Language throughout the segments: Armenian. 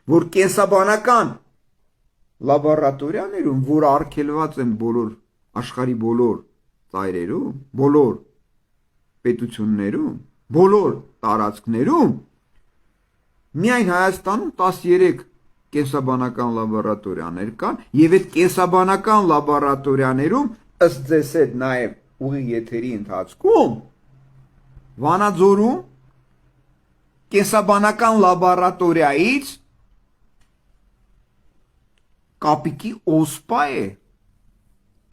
որ կենսաբանական լաբորատորիաներում, որ արգելված են բոլոր աշխարհի բոլոր ծայրերում, բոլոր պետություններում, բոլոր տարածքներում, միայն Հայաստանում 13 կենսաբանական լաբորատորիաներ կան, եւ այդ կենսաբանական լաբորատորիաներում ըստ ձեզ հետ նաեւ ուղիղ եթերի ընթացքում Վանաձորում կենսաբանական լաբորատորիայից կապիկի օսպա է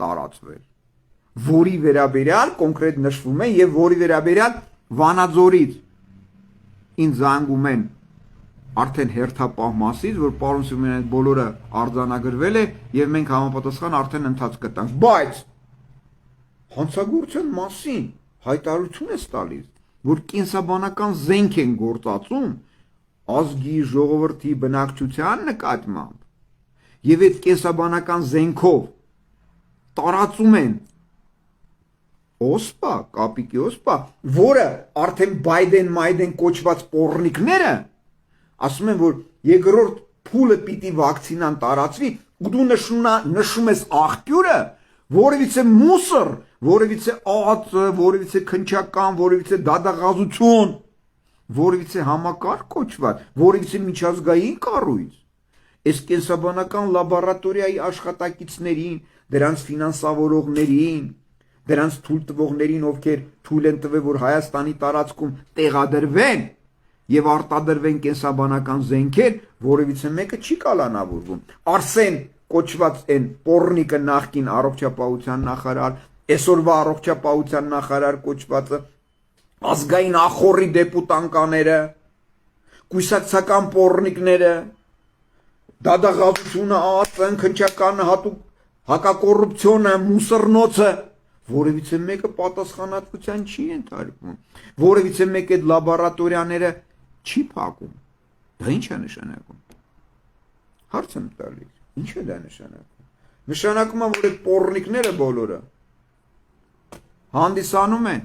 տարածվել, որի վերաբերյալ կոնկրետ նշվում է եւ որի վերաբերյալ Վանաձորից ինձ զանգում են արդեն հերթապահ մասից, որ պարոն Սիմոնյան այդ բոլորը արձանագրվել է եւ մենք համապատասխան արդեն ընթաց կտանք, բայց հանցագործության մասին հայտարարություն է տալիս, որ կենսաբանական զենք են գործածում ազգի, ժողովրդի, բնակչության նկատմամբ եւ այդ կենսաբանական զենքով տարածում են օսպա, կապիկի օսպա, որը արդեն Բայդեն կոչված պոռնիկները ասում են, որ երկրորդ փուլը պիտի վակցինան տարածվի, ու դու նշում ես աղբյուրը, որևիցե մուսր, որևիցե ած, որևիցե քնչական, որևիցե դադաղազություն, որևիցե համակարգ կոչված, որևիցե միջազգային կառույց, այս կենսաբանական լաբորատորիայի աշխատակիցներին, դրանց ֆինանսավորողներին, դրանց թույլ տվողներին, ովքեր թույլ են տվել, որ Հայաստանի տարածքում տեղադրվեն եւ արտադրվեն կենսաբանական զենքեր, որևիցե մեկը չի կալանավորվում։ Արսեն կոչված են պոռնիկը նախկին առողջապահության նախարար, այսօրվա առողջապահության նախարար կոչվածը, ազգային ախորի դեպուտանկաները, կույսակցական պոռնիկները, դադաղացությունը, ածն, քնչականը, հատուկ հակակոռուպցիոնը, մուսռնոցը, որևիցե մեկը պատասխանատվության չի ենթարկվում, որևիցե մեկ այդ լաբորատորիաները չի փակում։ Դա ինչ է նշանակում։ Հարց եմ տալիս, ինչ է դա նշանակում։ Նշանակում է, որ այդ պոռնիկները բոլորը հանդիսանում են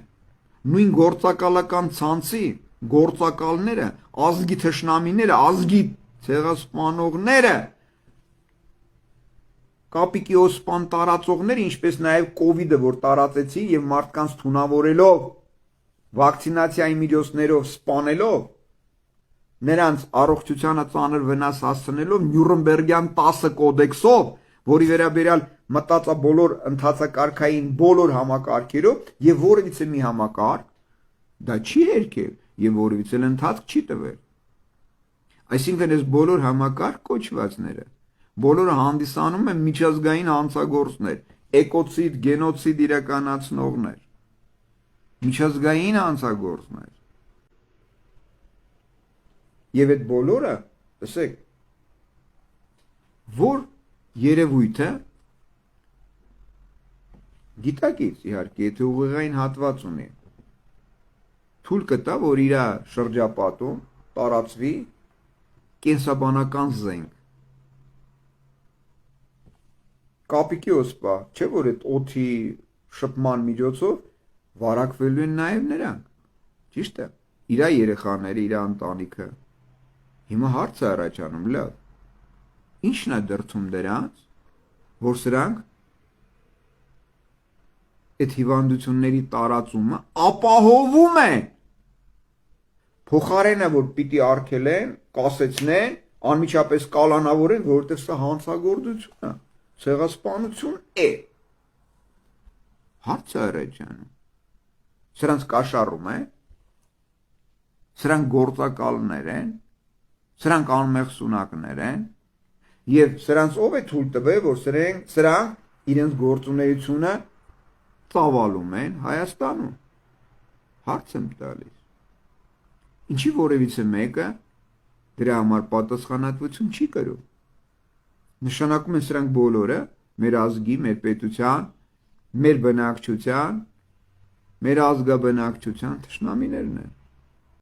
նույն գործակալական ցանցի գործակալները, ազգի թշնամիները, ազգի ցեղասպանողները, կապիկի օսպան տարածողները, ինչպես նաև կովիդը, որ տարածեցին եւ մարդկանց թունավորելով, վակցինացիայի միջոցներով սպանելով, նրանց առողջությանը ծանր վնաս հասցնելով Նյուրնբերգյան 10 կոդեքսով, որի վերաբերյալ մտածա բոլոր ընթացակարգային բոլոր համակարգերով եւ որևիցե մի համակարգ դա չի հերքել եւ որևիցե ընթացք չի տվել։ Այսինքն այս բոլոր համակարգ կոչվածները բոլորը հանդիսանում են միջազգային հանցագործներ, էկոցիդ, գենոցիդ իրականացնողներ, միջազգային հանցագործներ։ Եվ այդ բոլորը, տեսեք, որ երևույթը գիտակից իհարկե, եթե ուղեղային հատված ունի, թույլ կտա, որ իր շրջապատում տարածվի կենսաբանական զենք։ Կապիկի օսպա, չէ որ այդ օդի շփման միջոցով վարակվելու են նաև նրանք, ճիշտ է, իր երեխաները, իր ընտանիքը։ Հիմա հարց է առաջանում, լավ, ինչն է դրդում դրանց, որ սրանք այդ հիվանդությունների տարածումը ապահովում են, փոխարենը, որ պիտի արգելեն, կասեցնեն, անմիջապես կալանավորեն, որովհետև սա հանցագործություն է, ցեղասպանություն է։ Հարց է առաջանում։ Սրանց կաշառում է, սրանք գործակալներ են, սրանք անմեղ սունակներ են, եւ սրանց ով է թույլ տվել, որ սրանք իրենց գործունեությունը ծավալում են Հայաստանում։ Հարց եմ տալիս։ Ինչի որևիցե մեկը դրա համար պատասխանատվություն չի կրում։ Նշանակում են սրանք բոլորը մեր ազգի, մեր պետության, մեր բնակչության, մեր ազգաբնակչության թշնամիներն են։